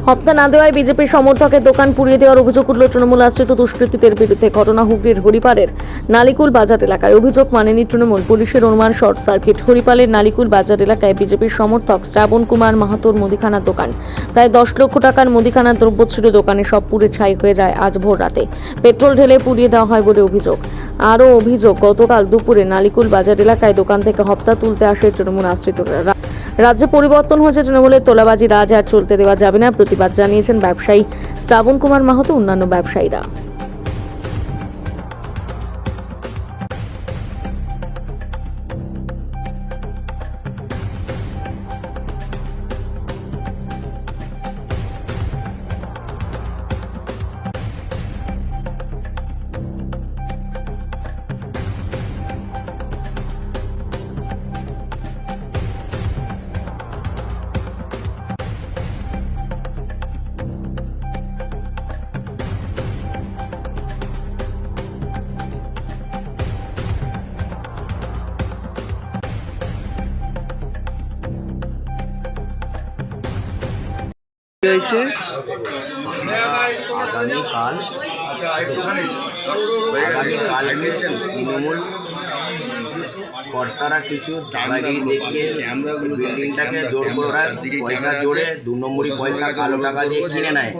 হপ্তা না দেওয়ায় বিজেপির সমর্থকের দোকান পুড়িয়ে দেওয়ার অভিযোগ উঠল তৃণমূল আশ্রিত দুষ্কৃতীদের বিরুদ্ধে। ঘটনা হুগলির হরিপালের নালিকুল বাজার এলাকায়। অভিযোগ মানেনি তৃণমূল। পুলিশের অনুমান শর্ট সার্কিট। হরিপালের নালিকুল বাজার এলাকায় বিজেপির সমর্থক শ্রাবণ কুমার মাহাতোর মুদিখানার দোকান। প্রায় 10 লক্ষ টাকার মুদিখানার দ্রব্য ছিল দোকানে, সব পুড়ে ছাই হয়ে যায় আজ ভোর রাতে। পেট্রোল ঢেলে পুড়িয়ে দেওয়া হয় বলে অভিযোগ। আরও অভিযোগ, গতকাল দুপুরে নালিকুল বাজার এলাকায় দোকান থেকে হপ্তা তুলতে আসে তৃণমূল আশ্রিতরা। রাজ্যে পরিবর্তন হয়েছে, তৃণমূলের তোলাবাজি রাজ আর চলতে দেওয়া যাবে না, প্রতিবাদ জানিয়েছেন ব্যবসায়ী শ্রাবণ কুমার মাহাতো, অন্যান্য ব্যবসায়ীরা। হয়েছে আগামীকাল তৃণমূল কর্তারা কিছু দাদাগিরি দেখিয়ে বিল্ডিংটাকে জোর করে ওরা পয়সা জোরে 2 নম্বরই পয়সা কালো টাকা দিয়ে কিনে নেয়।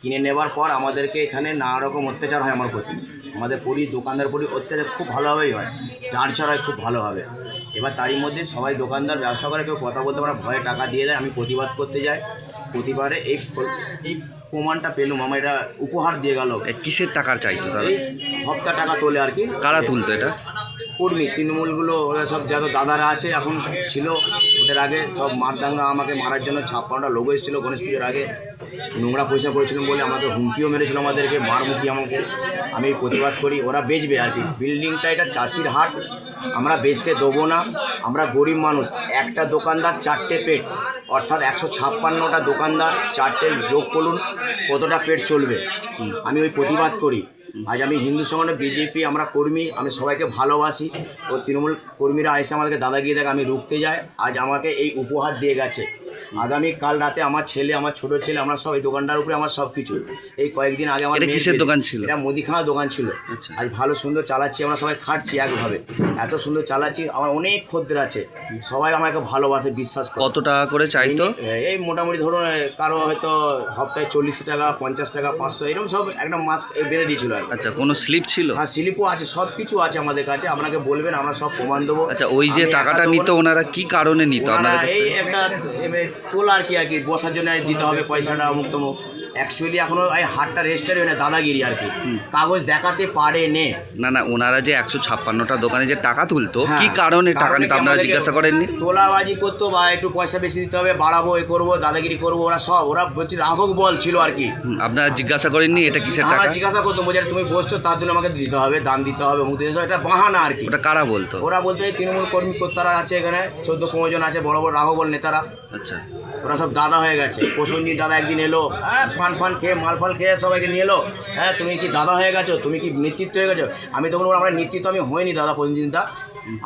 কিনে নেবার পর আমাদেরকে এখানে নানা রকম অত্যাচার হয় আমার প্রতি। আমাদের দোকানদার প্রতি অত্যাচার খুব ভালোভাবেই হয়, চার ছড়ায় খুব ভালোভাবে। এবার তারই মধ্যে সবাই দোকানদার ব্যবসা করে, কেউ কথা বলতে পারে, ভয়ে টাকা দিয়ে দেয়। আমি প্রতিবাদ করতে যাই, প্রতিবারে এই প্রমাণটা পেলুম, আমার এটা উপহার দিয়ে গেল। কিসের টাকার চাইতো তারা? এই হপ্তা টাকা তোলে আর কি। কারা তুলতো এটা? কর্মী, তৃণমূলগুলো ওরা সব যত দাদারা আছে এখন ছিল, ওদের আগে সব মারদাঙ্গা আমাকে মারার জন্য 56টা লোক এসেছিলো গণেশ পুজোর আগে। নোংরা পয়সা করেছিলাম বলে আমাকে হুমকিও মেরেছিল, আমাদেরকে মারমুখী আমাকে। আমি প্রতিবাদ করি, ওরা বেচবে আর কি। বিল্ডিংটা এটা চাষির হাট, আমরা বেচতে দেবো না। আমরা গরিব মানুষ, একটা দোকানদার 4টে পেট, অর্থাৎ 156টা দোকানদার 4টে যোগ করুন কতটা পেট চলবে। আমি ওই প্রতিবাদ করি। আজ আমি হিন্দু সংগঠন বিজেপি, আমরা কর্মী, আমি সবাইকে ভালোবাসি। ও তৃণমূল কর্মীরা এসে আমাদেরকে দাদাগিরি দেখে আমি রুখতে যাই। আজ আমাকে এই উপহার দিয়ে গেছে। আগামীকাল রাতে আমার ছেলে, আমার ছোট ছেলে, আমরা সব এই দোকানটার উপরে আমার সব কিছু। এই কয়েকদিন আগে আমার কিসের দোকান ছিল? এটা মুদিখানা দোকান ছিল। আজ ভালো সুন্দর চালাচ্ছি, আমরা সবাই খাটছি একভাবে, এত সুন্দর চালাচ্ছি। আমার অনেক খদ্দের আছে, সবাই আমাকে ভালোবাসে, বিশ্বাস করে। কত টাকা করে চাইতো? এই মোটামুটি ধরুন কারো হয়তো হপ্তায় 40 টাকা, 50 টাকা, 500 এরকম সব একটা মাস বেঁধে দিয়েছিল। আচ্ছা, কোনো স্লিপ ছিল? হ্যাঁ, স্লিপও আছে, সব কিছু আছে আমাদের কাছে। আপনাকে বলবেন, আমরা সব প্রমাণ দেবো। আচ্ছা, ওই যে টাকাটা নিত ওনারা কি কারণে নিত আপনাদের? এই একটা তোলা আর কি বসার জন্য দিতে হবে পয়সাটা, অমুক তমুক। অ্যাকচুয়ালি এখনো এই হাটটা রেজিস্টার হয় না, দাদাগিরি আর কি, কাগজ দেখাতে পারে নে। না, ওনারা যে 156টা দোকানে যে টাকা তুলতো, কি কারণে টাকা নিত আপনারা জিজ্ঞাসা করেননি? তোলাবাজি করতো বা একটু পয়সা বেশি দিতে হবে, বাড়াবো, এ করবো, দাদাগিরি করবো। ওরা বলছি রাঘব বল ছিল আর কি। আপনারা জিজ্ঞাসা করেননি এটা কিসের টাকা? জিজ্ঞাসা করতো, বোঝার তুমি বসতো, তার জন্য আমাকে দিতে হবে, দান দিতে হবে, মুখ দিতে হবে, এটা বাহানা আর কি। ওটা কারা বলতো? ওরা বলতো এই তৃণমূল কর্মী কর্তারা আছে এখানে, 14-15 জন আছে, বড় বড় রাঘবল নেতারা। আচ্ছা, ওরা সব দাদা হয়ে গেছে। প্রসঞ্জিৎ দাদা একদিন এলো, পান খেয়ে মালফাল খেয়ে সবাইকে নিয়ে এলো। হ্যাঁ, তুমি কি দাদা হয়ে গেছো, তুমি কি নেতৃত্ব হয়ে গেছো? আমি তখন আমার নেতৃত্ব আমি হয়নি দাদা প্রসঞ্জিৎ দা,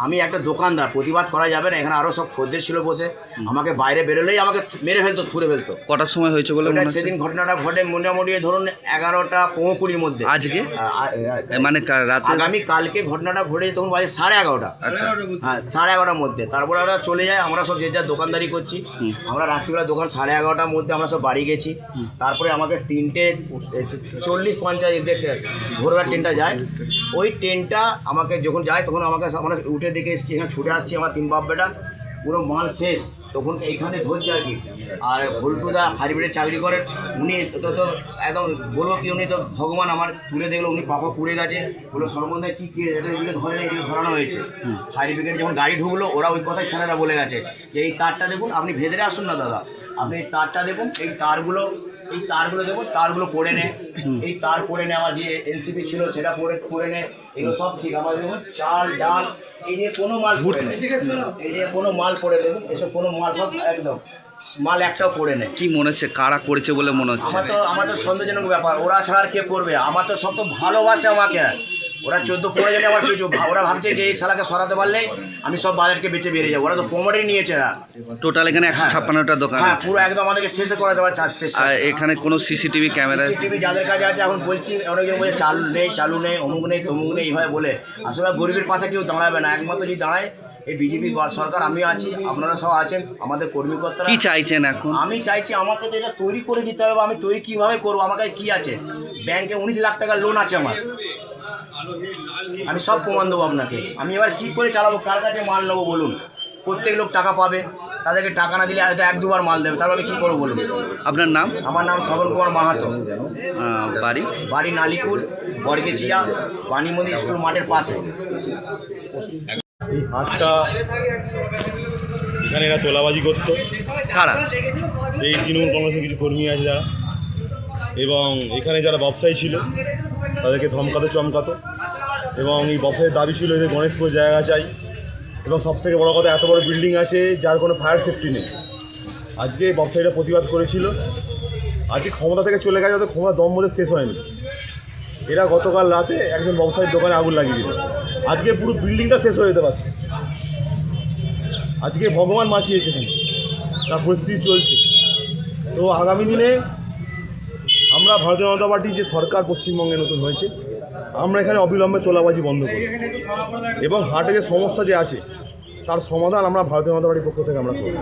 আমি একটা দোকানদার, প্রতিবাদ করা যাবে না। এখানে আরও সব খদ্দের ছিল বসে, আমাকে বাইরে বেরোলেই আমাকে মেরে ফেলতো, ছুঁড়ে ফেলতো। কটার সময় হয়েছে বলে মনে হচ্ছে? সেদিন ঘটনাটা ঘটে মোটামুটি ধরুন 11টা 15-20 মধ্যে। আজকে মানে রাতে? আগামী কালকে ঘটনাটা ঘটে তখন বাজে 11:30। আচ্ছা, হ্যাঁ, 11:30টার মধ্যে। তারপরে ওরা চলে যায়, আমরা সব যে যার দোকানদারি করছি। আমরা রাত্রিবেলা দোকান 11:30টার মধ্যে আমরা সব বাড়ি গেছি। তারপরে আমাকে 3:40-50 ভোরবেলা ট্রেনটা যায়। ওই ট্রেনটা আমাকে যখন যায় তখন আমাকে আমরা উঠে দেখে এসেছি, এখানে ছুটে আসছি আমার 3 বাপ বেটা, পুরো মাল শেষ। তখন এইখানে ধরছে আর কি। আর ভোল্টুদা হাইব্রিডে চাকরি করেন, উনি তো একদম বলবো কি, উনি তো ভগবান। আমার তুলে দেখলো উনি পাপা পুড়ে গেছে, বললো সর্বদায় কি এটা এগুলো ধরে নেই, এগুলো ধরানো হয়েছে। ফায়ার ব্রিগেড যখন গাড়ি ঢুকলো, ওরা ওই কথাই স্যারেরা বলে গেছে যে এই তারটা দেখুন, আপনি ভেতরে আসুন না দাদা, আপনি এই তারটা দেখুন, এই তারগুলো দেখুন, তারগুলো পড়ে নে, এই তার পড়ে নে, আমার যে এনসিপি ছিল সেটা পড়ে নে, এগুলো সব ঠিক। আমার দেখুন চাল ডাল এই নিয়ে কোনো মাল পড়ে নেই, এই নিয়ে কোনো মাল পড়ে দেখুন, এসব কোনো মাল সব একদম মাল একটাও পড়ে নেই। কি মনে হচ্ছে কারা করেছে বলে মনে হচ্ছে? আমার তো সন্দেহজনক ব্যাপার, ওরা ছাড়া আর কে করবে? আমার তো সব তো ভালোবাসে আমাকে, ওরা 14-15 জনে আমার পিছু ওরা ভাবছে যে এই শালাকে সরাতে পারলে আমি সব বাজারকে বেঁচে বেরিয়ে যাবো। ওরা তো প্রমোটারই নিয়েছে এরা। টোটাল এখানে 156টা দোকান। হ্যাঁ, পুরো একদম আমাদেরকে শেষে করে দেওয়ার চেষ্টা। আর এখানে কোনো সিসিটিভি ক্যামেরা? সিসিটিভি যাদের কাছে আছে এখন বলছি, অনেকজন বলছে চালু নেই অমুক নেই তমুক নেই এইভাবে বলে। আসলে গরিবের পাশে কেউ দাঁড়াবে না, একমাত্র যদি দাঁড়ায় এই বিজেপি সরকার। আমিও আছি, আপনারা সব আছেন, আমাদের কর্মীকর্তারা। কি চাইছেন এখন? আমি চাইছি আমাকে তো এটা তৈরি করে দিতে হবে। আমি তৈরি কীভাবে করবো? আমার কাছে কী আছে? ব্যাংকে 19 লাখ টাকার লোন আছে আমার, আমি সব প্রমাণ দেবো আপনাকে। আমি এবার কী করে চালাবো? কার কাছে মাল নেবো বলুন? প্রত্যেক লোক টাকা পাবে, তাদেরকে টাকা না দিলে হয়তো 1-2 বার মাল দেবে, তারপর আমি কী করবো বলুন? আপনার নাম? আমার নাম শ্রবণ কুমার মাহাতো। বাড়ি? বাড়ি নালিকুল, বর্গেচিয়া, বাণীমন্দির স্কুল মাঠের পাশে। এই হাটটা এখানে এরা তোলাবাজি করতো। কারা? এই তৃণমূল কংগ্রেসের কিছু কর্মী আছে যারা, এবং এখানে যারা ব্যবসায়ী ছিল তাদেরকে ধমকাতো চমকাতো, এবং এই ব্যবসায়ীর দাবি ছিল যে গণেশপুর জায়গা চাই, এবং সবথেকে বড় কথা এত বড় বিল্ডিং আছে যার কোনো ফায়ার সেফটি নেই। আজকে এই ব্যবসায়ীরা প্রতিবাদ করেছিল, আজকে ক্ষমতা থেকে চলে গেছে, তো ক্ষমতা দম বলে শেষ হয়নি। এরা গতকাল রাতে একজন ব্যবসায়ীর দোকানে আগুন লাগিয়ে দিল, আজকে পুরো বিল্ডিংটা শেষ হয়ে যেতে পারছে। আজকে ভগবান বাঁচিয়েছে, এখানে তার পরিস্থিতি চলছে। তো আগামী দিনে আমরা ভারতীয় জনতা পার্টি যে সরকার পশ্চিমবঙ্গে নতুন হয়েছে, আমরা এখানে অবিলম্বে তোলাবাজি বন্ধ করি, এবং হাটে যে সমস্যা যে আছে তার সমাধান আমরা ভারতীয় জনতা পার্টির পক্ষ থেকে আমরা করব।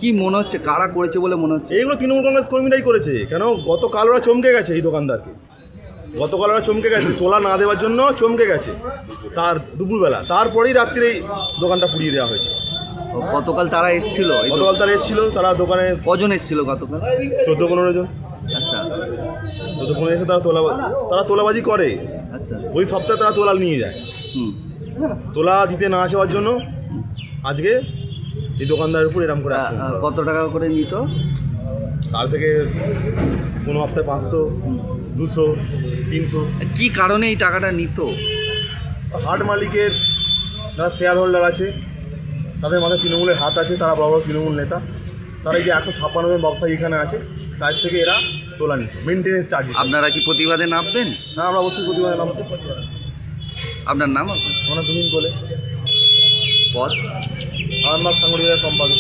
কি মনে হচ্ছে কারা করেছে বলে মনে হচ্ছে? এইগুলো তৃণমূল কংগ্রেস কর্মীরাই করেছে। কেন গতকাল ওরা চমকে গেছে, এই দোকানদারকে গতকাল ওরা চমকে গেছে, তোলা না দেওয়ার জন্য চমকে গেছে তার দুপুরবেলা, তারপরেই রাত্রে এই দোকানটা পুড়িয়ে দেওয়া হয়েছে। গতকাল তারা এসেছিল? গতকাল তারা এসেছিল, তারা দোকানে কজন এসেছিল গতকাল? 14-15 জন। আচ্ছা, 14-15 এসে তারা তোলাবাজি করে। আচ্ছা, ওই সপ্তাহে তারা তোলা নিয়ে যায়। তোলা দিতে না আসবার জন্য আজকে এই দোকানদারের উপর এরকম করে আক্রমণ করা। কত টাকা করে নিত? তার থেকে কোনো হপ্তাহে 500, 200, 300। কি কারণে এই টাকাটা নিত? হাট মালিকের যারা শেয়ার হোল্ডার আছে তাদের মাথায় তৃণমূলের হাত আছে, তারা বড় বড় তৃণমূল নেতা, তারা এই যে 156 জন ব্যবসায়ী এখানে আছে তার থেকে এরা তোলা নিত, মেনটেনেন্স চার্জ। আপনারা কি প্রতিবাদে নামবেন? হ্যাঁ, আমরা অবশ্যই প্রতিবাদে নামছি। আপনার নাম? আমরা দুদিন বলে পদ? আমার নাম সাংগঠনিক সম্পাদক।